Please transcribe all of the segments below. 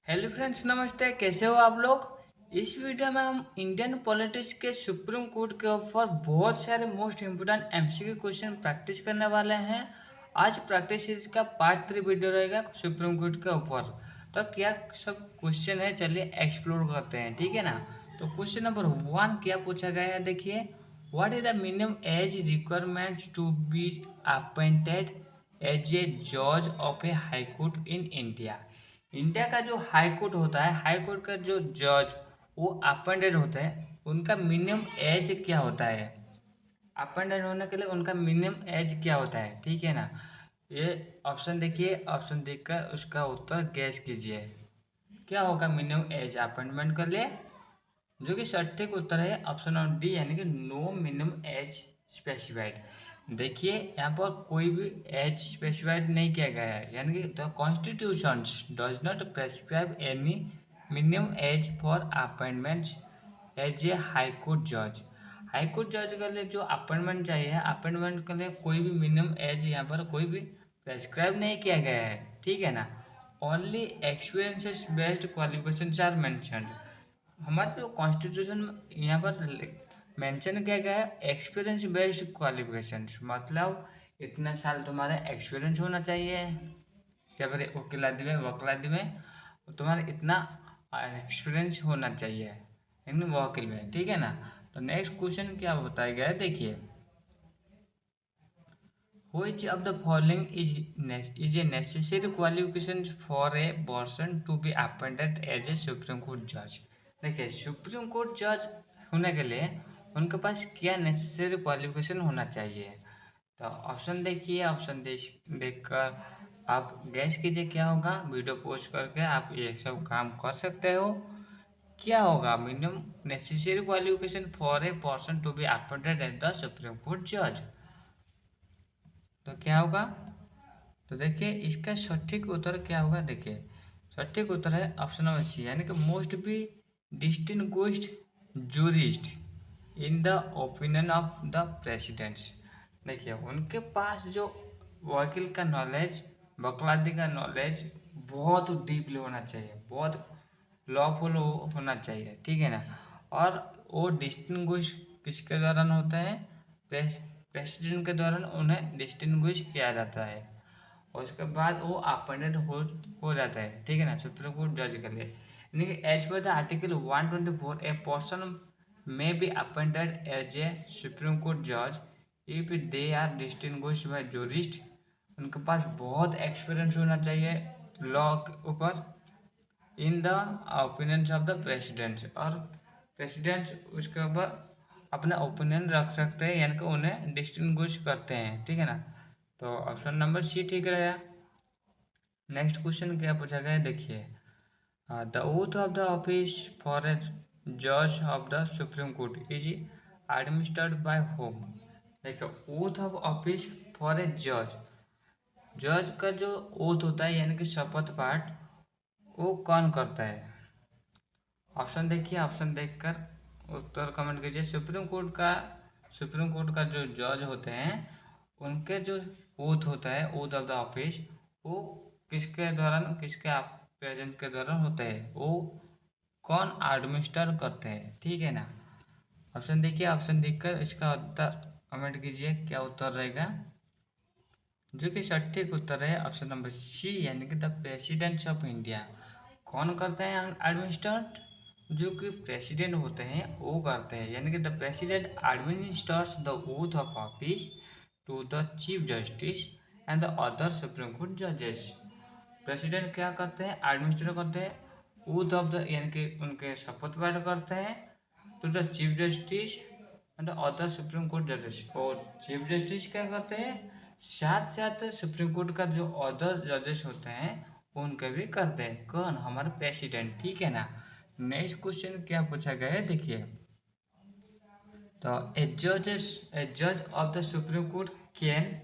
Hello friends, नमस्ते। कैसे हो आप लोग। इस वीडियो में हम इंडियन पॉलिटिक्स के सुप्रीम कोर्ट के ऊपर बहुत सारे most important MCQ question practice करने वाले हैं। आज प्रैक्टिस सीरीज का पार्ट 3 वीडियो रहेगा सुप्रीम कोर्ट के ऊपर। तो क्या सब क्वेश्चन है, चलिए एक्सप्लोर करते हैं, ठीक है ना। तो क्वेश्चन नंबर 1 क्या पूछा गया है, देखिए। What is the minimum age requirements to be appointed as a जज of a high court in India. India का जो हाई कोर्ट होता है, हाई कोर्ट का जो जज वो अपॉइंटेड होते हैं, उनका मिनिमम एज क्या होता है। अपॉइंटेड होने के लिए उनका मिनिमम एज क्या होता है, ठीक है ना। ये ऑप्शन देखिए, ऑप्शन देखकर उसका उत्तर गैस कीजिए। क्या होगा मिनिमम एज अपॉइंटमेंट के लिए, जो कि सटीक उत्तर है ऑप्शन नंबर डी, यानी कि नो मिनिमम एज स्पेसिफाइड। देखिए यहाँ पर कोई भी एज स्पेसिफाइड नहीं किया गया है, यानी कि the constitution does not prescribe any minimum age for appointments as a high court जज। हाई कोर्ट जज के लिए जो अपॉइंटमेंट चाहिए, अपॉइंटमेंट के लिए कोई भी मिनिमम एज यहाँ पर कोई भी प्रेस्क्राइब नहीं किया गया है, ठीक है ना। Only experiences based qualification are mentioned. हमारे जो कॉन्स्टिट्यूशन यहाँ पर मेंशन किया गया है एक्सपीरियंस बेस्ड क्वालिफिकेशंस, मतलब इतना साल तुम्हारा एक्सपीरियंस होना चाहिए, या फिर वकीलाती में तुम्हारा इतना एक्सपीरियंस होना चाहिए, यानी वकील में, ठीक है ना। तो नेक्स्ट क्वेश्चन क्या बताया गया है, देखिए। Which of the following is a necessary qualification for a person to be appointed as a Supreme Court judge। देखिए, सुप्रीम कोर्ट जज होने के लिए उनके पास क्या नेसेसरी क्वालिफिकेशन होना चाहिए। तो ऑप्शन देखिए, ऑप्शन देखकर आप गैस कीजिए क्या होगा। वीडियो पॉज करके आप ये सब काम कर सकते हो। क्या होगा minimum necessary qualification for a person to be appointed as the supreme court जज। तो क्या होगा, तो देखिए इसका सटीक उत्तर क्या होगा। देखिए सटीक उत्तर है ऑप्शन नंबर सी, यानी कि most be distinguished jurist in the opinion of the presidents. देखिए उनके पास जो वकील का नॉलेज, वकालती का नॉलेज बहुत डीपली होना चाहिए, बहुत लॉफुल होना चाहिए, ठीक है ना। और वो डिस्टिंग्विश किसके दौरान होता है, प्रेसिडेंट के दौरान उन्हें डिस्टिंग्विश किया जाता है, और उसके बाद वो अपॉइंटेड हो जाता है, ठीक है ना, सुप्रीम कोर्ट जज के लिए। यानी कि as per the article 124 a person may be appointed as a Supreme court जज if they are distinguished by jurist. उनके पास बहुत एक्सपीरियंस होना चाहिए लॉ के ऊपर, in the opinions of the president, और प्रेसिडेंट उसके ऊपर अपना ओपिनियन रख सकते हैं, यानी कि उन्हें डिस्टिंग्विश करते हैं, ठीक है ना। तो ऑप्शन नंबर सी ठीक रहेगा। नेक्स्ट क्वेश्चन क्या पूछा गया है, देखिए। The oath of the office for ए जज of the supreme court is administered by home. देखिए ओथ ऑफ ऑफिस फॉर ए जज, जज का जो ओथ होता है यानी कि शपथ पाठ, वो कौन करता है। ऑप्शन देखिए, ऑप्शन देखकर उत्तर कमेंट कीजिए। सुप्रीम कोर्ट का जो जज होते हैं उनके जो ओथ होता है, ओथ ऑफ द ऑफिस, वो किसके दौरान, किसके प्रेजेंट के दौरान होता है, वो कौन एडमिनिस्टर करते हैं, ठीक है ना। ऑप्शन देखिए, ऑप्शन देखकर इसका उत्तर कमेंट कीजिए क्या उत्तर रहेगा, जो कि सटीक उत्तर है ऑप्शन नंबर सी, यानी कि द प्रेसिडेंट्स ऑफ इंडिया। कौन करते हैं एडमिनिस्ट्रेट, जो कि प्रेसिडेंट होते हैं वो करते हैं, यानी कि the president administers the oath of office to the chief justice and the other supreme court जजेस। प्रेसिडेंट क्या करते हैं, एडमिनिस्ट्रेट करते हैं ओथ ऑफ द, यानी कि उनके शपथ पाठ करते हैं to the chief justice and other supreme court जजेस। और चीफ जस्टिस क्या करते हैं, साथ साथ सुप्रीम कोर्ट का जो अदर जजेस होते हैं उनके भी करते हैं, कौन, हमारे प्रेसिडेंट, ठीक है ना। नेक्स्ट क्वेश्चन क्या पूछा गया है, देखिए। तो ए जज of the supreme court can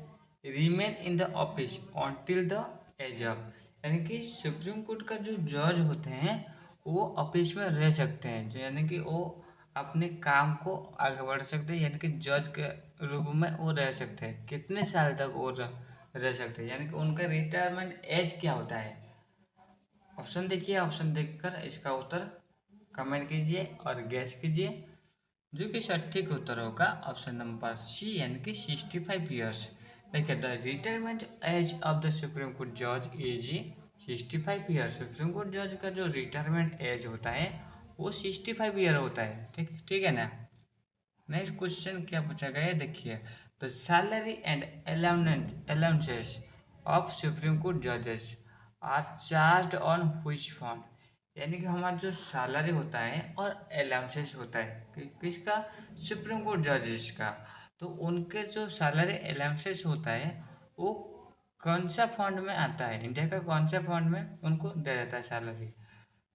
remain in the office until the age of, यानी कि सुप्रीम कोर्ट का जो जज होते हैं वो ऑफिस में रह सकते हैं, जो यानी कि वो अपने काम को आगे बढ़ा सकते हैं, यानी कि जज के रूप में वो रह सकते हैं। कितने साल तक वो रह सकते हैं, यानी कि उनका रिटायरमेंट एज क्या होता है। ऑप्शन देखिए, ऑप्शन देखकर इसका उत्तर कमेंट कीजिए और गैस कीजिए, जो कि सटीक उत्तर होगा ऑप्शन नंबर सी यानी कि 65 ईयर्स। देखिए the retirement age of the supreme court जज इज 65 ईयर्स। सुप्रीम कोर्ट जज का जो रिटायरमेंट एज होता है वो 65 ईयर होता है। ठीक ठीक है ना। नेक्स्ट क्वेश्चन क्या पूछा गया है देखिए, the salary and allowances of supreme court जजेस are charge on which fund. यानी कि हमारा जो सैलरी होता है और अलाउंसेस होता है किसका, सुप्रीम कोर्ट जजेस का, तो उनके जो सैलरी अलाउंसेस होता है वो कौन सा फंड में आता है, इंडिया का कौन सा फंड में उनको दिया जाता है सैलरी,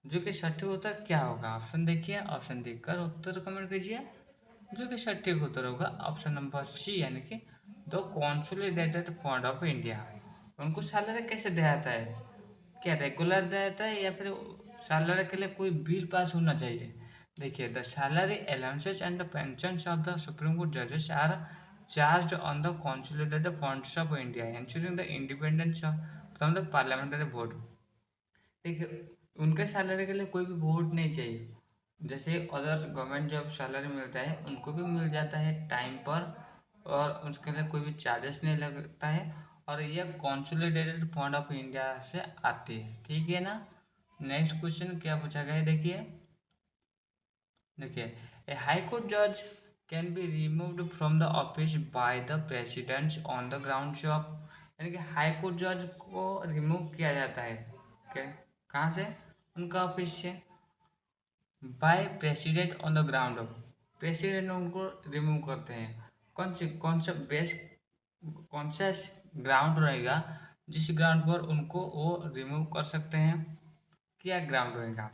जो कि सटीक उत्तर क्या होगा। ऑप्शन देखिए, ऑप्शन देखकर उत्तर कमेंट कीजिए, जो कि सटीक उत्तर होगा ऑप्शन नंबर सी यानी कि the consolidated fund of India. उनको सैलरी कैसे दिया जाता है, क्या रेगुलर दिया जाता है या फिर सैलरी के लिए कोई बिल पास होना चाहिए। देखिए the salary allowances and the pension of the supreme court जजेस are charge on the consolidated funds of India ensuring the independence from the parliamentary vote. देखिए उनके सैलरी के लिए कोई भी वोट नहीं चाहिए, जैसे अदर गवर्नमेंट जॉब सैलरी मिलता है उनको भी मिल जाता है टाइम पर, और उसके लिए कोई भी चार्जेस नहीं लगता है, और यह कॉन्सोलिडेटेड फंड ऑफ इंडिया से आती है। ठीक है ना। नेक्स्ट क्वेश्चन क्या पूछा गया है देखिए, देखिए ए हाई कोर्ट जज can be removed from the office by the presidents on the grounds of. यानी कि हाई कोर्ट जज को रिमूव किया जाता है क्या, कहाँ से, उनका ऑफिस से, by president on the ground of, president उनको रिमूव करते हैं। कौन सा बेस, कौन सा ग्राउंड रहेगा जिस ग्राउंड पर उनको वो रिमूव कर सकते हैं, क्या ग्राउंड रहेगा।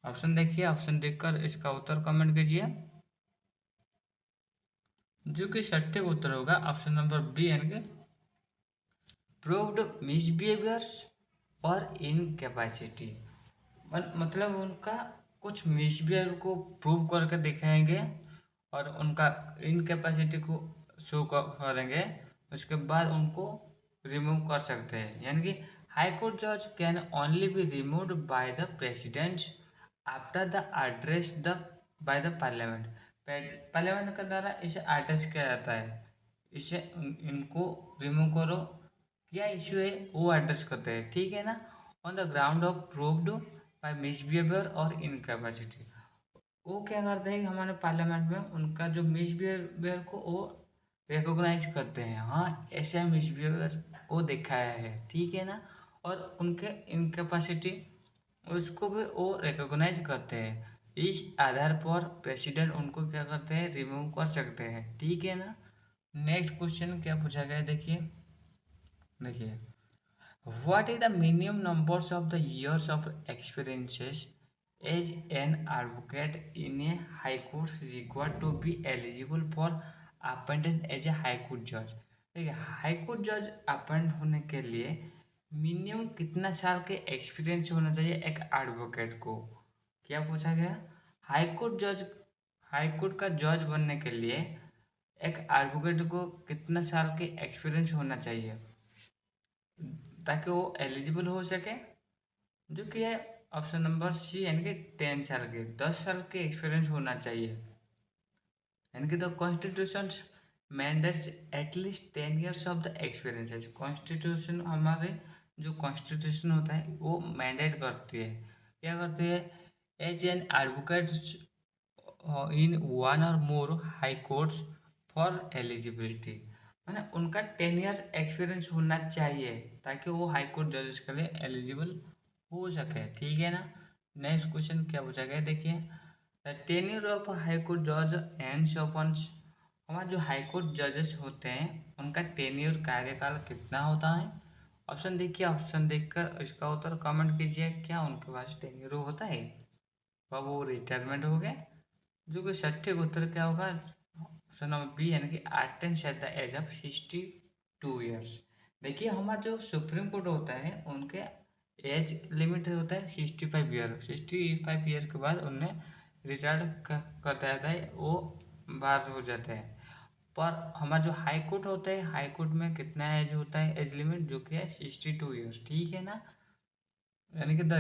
ऑप्शन देखिए, ऑप्शन देखकर इसका उत्तर कमेंट कीजिए, जो कि सटीक उत्तर होगा ऑप्शन नंबर बी यानी कि प्रूव्ड मिसबिहेवियर्स और इनकैपेसिटी। मतलब उनका कुछ मिसबिहेवियर को प्रूव करके दिखाएंगे और उनका इनकैपेसिटी को शो करेंगे, उसके बाद उनको रिमूव कर सकते हैं। यानी कि हाई कोर्ट जज can only be removed by the president after the address the by the parliament. Parliament के द्वारा इसे एड्रेस किया जाता है, इसे इनको रिमूव करो, क्या इश्यू है वो एड्रेस करते हैं। ठीक है ना। On the ground of proved bye misbehaviour और इनकैपेसिटी, वो क्या करते हैं कि हमारे पार्लियामेंट में उनका जो मिसबिहेवियर को वो रिकॉग्नाइज करते हैं, हाँ ऐसा मिसबिहेवियर वो दिखाया है। ठीक है ना। और उनके इनकैपेसिटी उसको भी वो रिकॉग्नाइज करते हैं, इस आधार पर प्रेसिडेंट उनको क्या करते हैं, रिमूव कर सकते हैं। ठीक है ना। नेक्स्ट क्वेश्चन क्या पूछा गया है देखिए, देखिए what is the minimum numbers of the years of experiences as an advocate in a high court required to be eligible for appointment as a high court judge। देखिए हाई कोर्ट जज appoint होने के लिए minimum कितना साल के experience होना चाहिए एक एडवोकेट को, क्या पूछा गया। हाई कोर्ट जज, हाई कोर्ट का जज बनने के लिए एक एडवोकेट को कितना साल के एक्सपीरियंस होना चाहिए ताकि वो एलिजिबल हो सके, जो कि है ऑप्शन नंबर सी यानी कि 10 साल के, 10 साल के एक्सपीरियंस होना चाहिए। यानी कि the constitution mandates at least 10 years of the experiences. Constitution हमारे जो कॉन्स्टिट्यूशन होता है वो मैंडेट करती है, क्या करती है, as an advocate in one और more high courts for eligibility, मैंने उनका 10 years एक्सपीरियंस होना चाहिए ताकि वो हाई कोर्ट जजेस के लिए एलिजिबल हो सके। ठीक है ना। नेक्स्ट क्वेश्चन क्या पूछा गया देखिए, the tenure of high court जज एंड्स अपॉन। हमारे जो हाई कोर्ट जजेस होते हैं उनका टेन्योर कार्यकाल कितना होता है। ऑप्शन देखिए, ऑप्शन देखकर इसका उत्तर कमेंट कीजिए, क्या उनके पास टेन्योर होता है, कब वो रिटायरमेंट हो गए, जो कि सटीक उत्तर क्या होगा ऑप्शन नंबर बी यानी कि attendance at the age of 62 years। देखिए हमारा जो सुप्रीम कोर्ट होता है उनके एज लिमिट होता है 65 ईयर, 65 ईयर के बाद उन्हें रिटायर्ड कर दिया जाता है, वो बाहर हो जाते हैं। पर हमारा जो हाई कोर्ट होता है, हाई कोर्ट में कितना एज होता है एज लिमिट, जो कि है 62 years। ठीक है ना। यानी कि the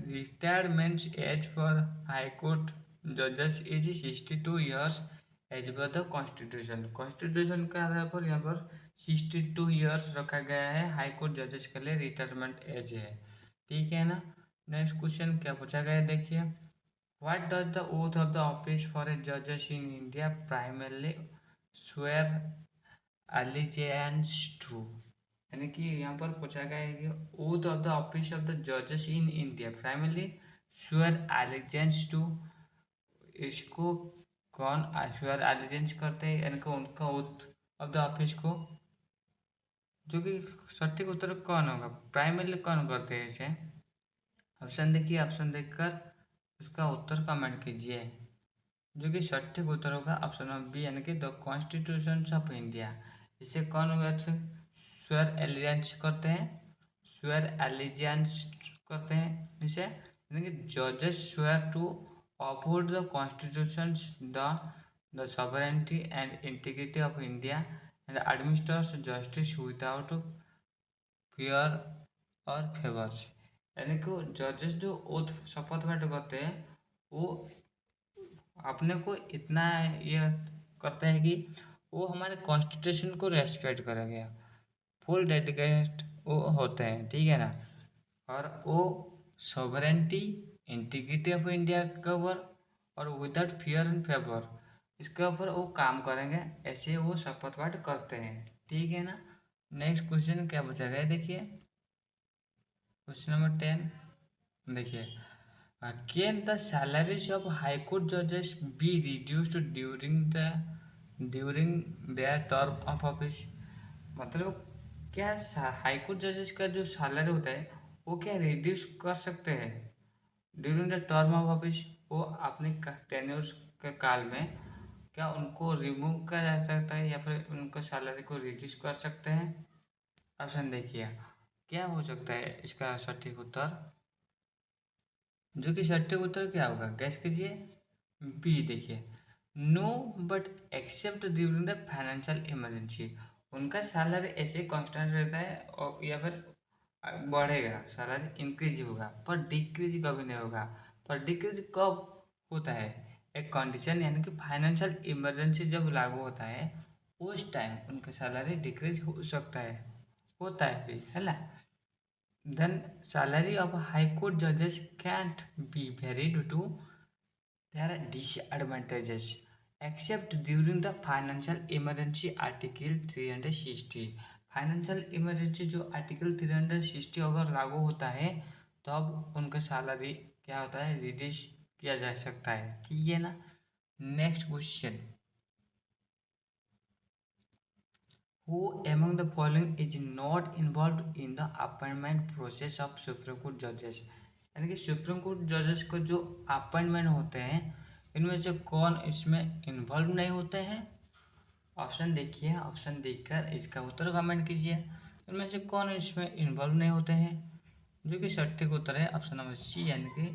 retirement age for high court जजेस is 62 years as per the constitution. Constitution के आधार पर यहाँ पर 62 ईयर्स रखा गया है, हाई कोर्ट जजेस के लिए रिटायरमेंट एज है। ठीक है ना। नेक्स्ट क्वेश्चन क्या पूछा गया है देखिए, what does the oath of the office for a जजेस in India primarily swear allegiance to. यानी कि यहाँ पर पूछा गया है कि oath of the office of the जजेस in India primarily swear allegiance to, इसको कौन स्वेयर एलिजेंस करते हैं, यानी कि उनका ओथ ऑफ द ऑफिस को, जो कि सटीक उत्तर कौन होगा, प्राइमरली कौन करते हैं इसे। ऑप्शन देखिए, ऑप्शन देखकर उसका उत्तर कमेंट कीजिए। जो कि सटीक उत्तर होगा ऑप्शन नंबर बी, यानी कि द कॉन्स्टिट्यूशन ऑफ इंडिया। इसे कौन होगा, स्वेयर एलिजेंस करते हैं, स्वेयर एलिजेंस करते हैं इसे, यानी कि जजेस swear to uphold the constitution, the sovereignty and integrity of India and administrates justice without fear और फेवर्स। यानी कि जजेस जो ओथ शपथ पाठ करते हैं वो अपने को इतना ये करते हैं कि वो हमारे कॉन्स्टिट्यूशन को रेस्पेक्ट करेंगे, फुल डेडिकेट वो होते हैं। ठीक है ना। और वो सॉवरेनिटी इंटीग्रिटी ऑफ इंडिया के ऊपर और विदाउट फियर एंड फेवर इसके ऊपर वो काम करेंगे, ऐसे वो शपथ पाठ करते हैं। ठीक है ना। नेक्स्ट क्वेश्चन क्या बचा गया देखिए, क्वेश्चन नंबर 10 देखिए, can the salaries of high court जजेस be reduced during their term of office. मतलब क्या हाई कोर्ट जजेस का जो सैलरी होता है वो क्या रिड्यूस कर सकते हैं during the term of office, वो अपने टेन्योर के काल में क्या उनको रिमूव किया जा सकता है या फिर उनका सैलरी को रिड्यूस कर सकते हैं। ऑप्शन देखिए क्या हो सकता है इसका सटीक उत्तर, जो कि सटीक उत्तर क्या होगा गैस कीजिए। बी देखिए, no but except during the financial emergency. उनका सैलरी ऐसे कांस्टेंट रहता है और या फिर बढ़ेगा, सैलरी इंक्रीज होगा पर डिक्रीज कभी नहीं होगा। पर डिक्रीज कब होता है, एक कंडीशन यानी कि फाइनेंशियल इमरजेंसी जब लागू होता है उस टाइम उनका सैलरी डिक्रीज हो सकता है, होता है भी है ना। Then salary of high court judges can't be varied to their disadvantages except during the financial emergency article 360। Financial emergency जो आर्टिकल 360 अगर लागू होता है तब उनका सैलरी क्या होता है रिड्यूस किया जा सकता है। ठीक है ना। Next question, who among the following is not involved in the appointment process of supreme court जजेस। यानी कि सुप्रीम कोर्ट जजेस को जो अपॉइंटमेंट होते हैं इनमें से कौन इसमें इन्वॉल्व नहीं होते हैं। ऑप्शन देखिए, ऑप्शन देखकर इसका उत्तर कमेंट कीजिए, इनमें से कौन इसमें इन्वॉल्व नहीं होते हैं। जो कि सटीक उत्तर है ऑप्शन नंबर सी, यानी कि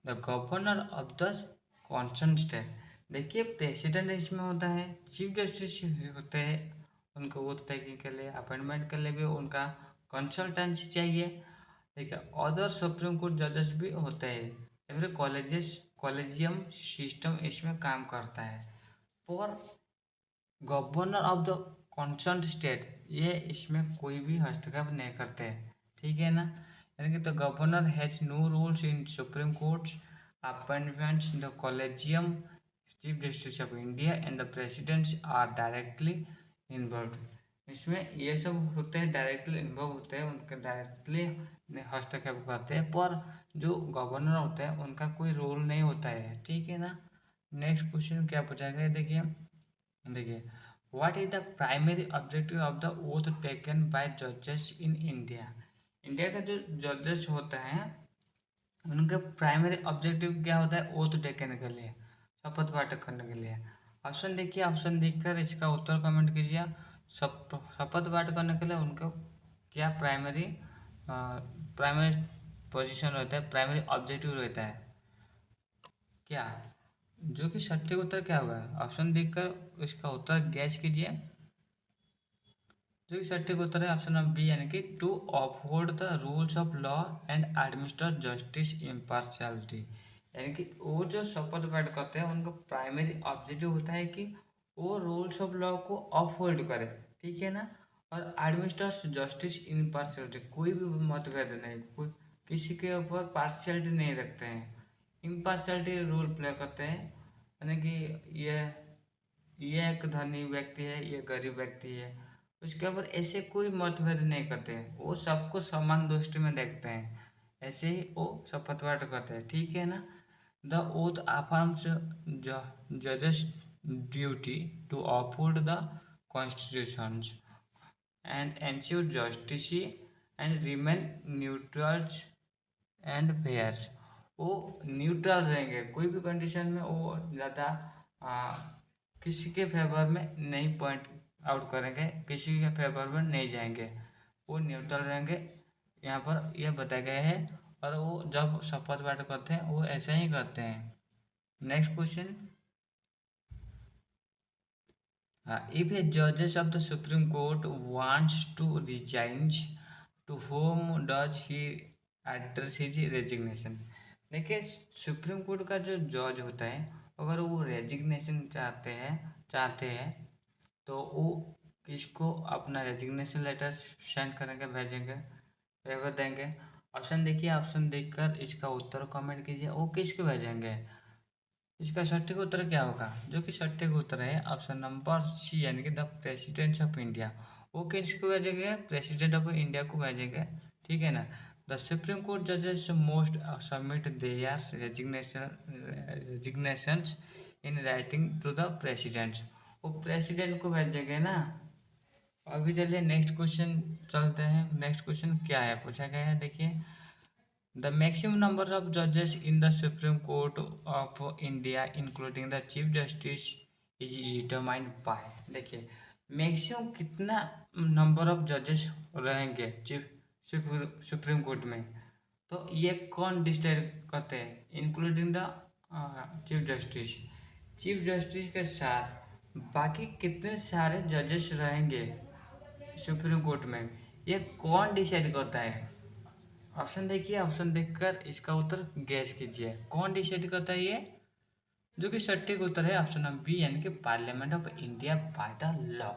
the governor of the concern state. देखिए प्रेसिडेंट इसमें होता है, चीफ जस्टिस होते हैं, उनको वोट तय के लिए अपॉइंटमेंट के लिए भी उनका कंसल्टेंसी चाहिए। देखिए अदर सुप्रीम कोर्ट जजेस भी होते हैं, एवरी कॉलेजियम सिस्टम इसमें काम करता है। और governor of the concern state ये इसमें कोई भी हस्तक्षेप नहीं करते। ठीक है ना। यानी कि the governor has no rules in supreme courts appointments, the collegium chief justice of India and the presidents are directly involve. इसमें ये सब होते हैं डायरेक्टली इन्वॉल्व होते हैं, उनके डायरेक्टली हस्तक्षेप करते हैं, पर जो गवर्नर होते हैं उनका कोई रोल नहीं होता है। ठीक है ना। नेक्स्ट क्वेश्चन क्या पूछा गया देखिए, देखिए what is the primary objective of the oath taken by जजेस इन इंडिया। इंडिया का जो जजेस होता है उनका प्राइमरी ऑब्जेक्टिव क्या होता है ओथ टेकन के लिए, शपथ पाठ करने के लिए। ऑप्शन देखिए, ऑप्शन देखकर इसका उत्तर कमेंट कीजिए। शपथ पाठ करने के लिए उनको क्या प्राइमरी प्राइमरी पोजीशन रहता है, प्राइमरी ऑब्जेक्टिव रहता है क्या, जो कि सटीक उत्तर क्या होगा। ऑप्शन देखकर इसका उत्तर गैस कीजिए। जो कि सटीक उत्तर है ऑप्शन नंबर बी, यानी कि to uphold the rules of law and administer justice impartiality. यानी कि वो जो शपथ पाठ करते हैं उनका प्राइमरी ऑब्जेक्टिव होता है कि वो रूल्स ऑफ लॉ को अपहोल्ड करे, ठीक है ना, और एडमिनिस्टर्स जस्टिस इम्पार्शियलिटी, कोई भी मतभेद नहीं, कोई किसी के ऊपर पार्शियलिटी नहीं रखते हैं, इम्पार्शियलिटी रोल प्ले करते हैं। यानी कि ये एक धनी व्यक्ति है, ये गरीब व्यक्ति है, उसके ऊपर ऐसे कोई मतभेद नहीं करते हैं, वो सबको समान दृष्टि में देखते हैं, ऐसे ही वो शपथ पाठ करते हैं, ठीक है ना। द ओथ अफर्म्स जजेस duty to uphold the constitutions and ensure justice and remain neutrals and fairs. वो न्यूट्रल रहेंगे, कोई भी कंडीशन में वो ज़्यादा किसी के फेवर में नहीं पॉइंट आउट करेंगे, किसी के फेवर में नहीं जाएंगे, वो न्यूट्रल रहेंगे, यहाँ पर यह बताया गया है। और वो जब शपथ पाठ करते हैं वो ऐसे ही करते हैं। Next question, if a judges of the Supreme Court wants to resign, to whom does he address his resignation? देखिए, सुप्रीम कोर्ट का जो जज होता है अगर वो रेजिग्नेशन चाहते हैं तो वो किसको अपना रेजिग्नेशन लेटर सेंड करेंगे, भेजेंगे, पेपर देंगे। ऑप्शन देखिए, ऑप्शन देखकर इसका उत्तर कमेंट कीजिए, वो किसको भेजेंगे। इसका सटीक उत्तर क्या होगा, जो कि सटीक उत्तर है ऑप्शन नंबर सी, यानी कि द प्रेसिडेंट ऑफ इंडिया। वो किसको भेजेंगे, प्रेसिडेंट ऑफ इंडिया को भेजेंगे, ठीक है ना। द सुप्रीम कोर्ट जजेस most submit their resignations in writing to the president, वो प्रेसिडेंट को भेजेंगे ना। अभी चलिए नेक्स्ट क्वेश्चन चलते हैं। नेक्स्ट क्वेश्चन क्या है, पूछा गया है, देखिए, the maximum number of judges in the Supreme Court of India, including the Chief Justice, is determined by। देखिए, मैक्सिमम कितना नंबर ऑफ जजेस रहेंगे सुप्रीम कोर्ट में, तो ये कौन डिसाइड करते हैं, including the chief justice. Chief justice के साथ बाकी कितने सारे जजेस रहेंगे सुप्रीम कोर्ट में, ये कौन डिसाइड करता है। ऑप्शन देखिए, ऑप्शन देखकर इसका उत्तर गैस कीजिए, कौन डिसाइड करता है ये, जो कि सटीक उत्तर है ऑप्शन नंबर बी, यानी कि parliament of India by the law.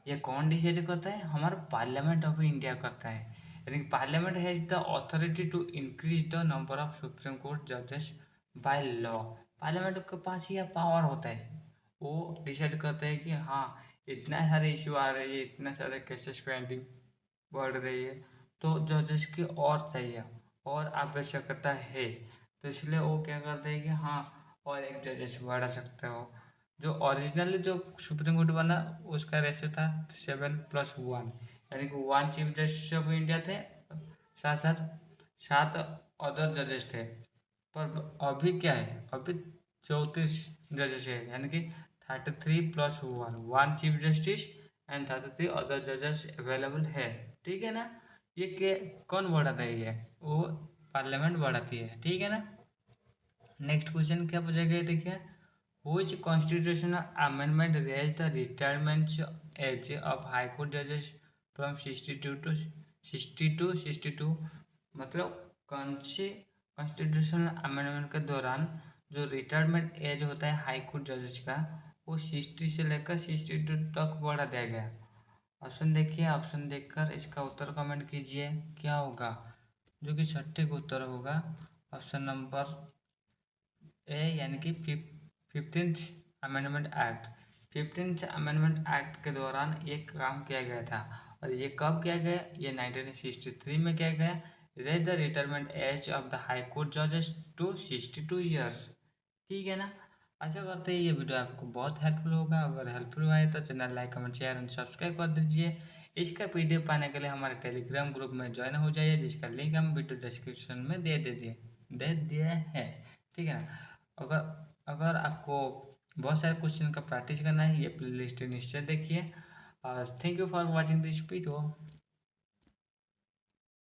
ये कौन डिसाइड करता है, हमारा पार्लियामेंट ऑफ इंडिया करता है, यानी कि parliament has the authority to increase the number of supreme court जजेस बाय लॉ। पार्लियामेंट के पास यह पावर होता है, वो डिसाइड करता है कि हाँ इतना सारे इश्यू आ रही है, इतना सारे केसेस पेंडिंग बढ़ रही है, तो जजेस की और चाहिए और आवश्यकता है, तो इसलिए वो क्या करते हैं कि हाँ और एक जजेस बढ़ा सकते हो। जो ओरिजिनली जो सुप्रीम कोर्ट बना उसका रेशियो था 7+1, यानी कि 1 चीफ जस्टिस ऑफ इंडिया थे, साथ साथ 7 अदर जजेस थे। पर अभी क्या है, अभी 34 जजेस है, यानी कि 33+1, 1 चीफ जस्टिस एंड 33 अदर जजेस अवेलेबल है, ठीक है ना। ये के कौन बढ़ाता है, ये वो पार्लियामेंट बढ़ाती है, ठीक है ना। नेक्स्ट क्वेश्चन क्या पूछा गया, देखिए, which constitutional amendment raise the retirement age of high court जजेस फ्रॉम 62 मतलब कौन सी कॉन्स्टिट्यूशनल अमेंडमेंट के दौरान जो रिटायरमेंट एज होता है हाई कोर्ट जजेस का, वो 60 से लेकर 62 तक बढ़ा दिया गया। ऑप्शन देखिए, ऑप्शन देखकर इसका उत्तर कमेंट कीजिए, क्या होगा, जो कि सटीक उत्तर होगा ऑप्शन नंबर ए, यानी कि 15th amendment act. 15th amendment act के दौरान ये काम किया गया था, और ये कब किया गया, ये 1963 में किया गया। Raise the retirement age of the high court जजेस टू 62 ईयर्स, ठीक है ना। आशा करते हैं ये वीडियो आपको बहुत हेल्पफुल होगा, अगर हेल्पफुल हुआ है तो channel like comment share and subscribe कर दीजिए। इसका पीडीएफ पाने के लिए हमारे टेलीग्राम ग्रुप में ज्वाइन हो जाइए, जिसका लिंक हम वीडियो डिस्क्रिप्शन में दे दिए हैं, ठीक है ना। अगर अगर आपको बहुत सारे क्वेश्चन का प्रैक्टिस करना है, ये प्लेलिस्ट निश्चय देखिए। Thank you for watching this video.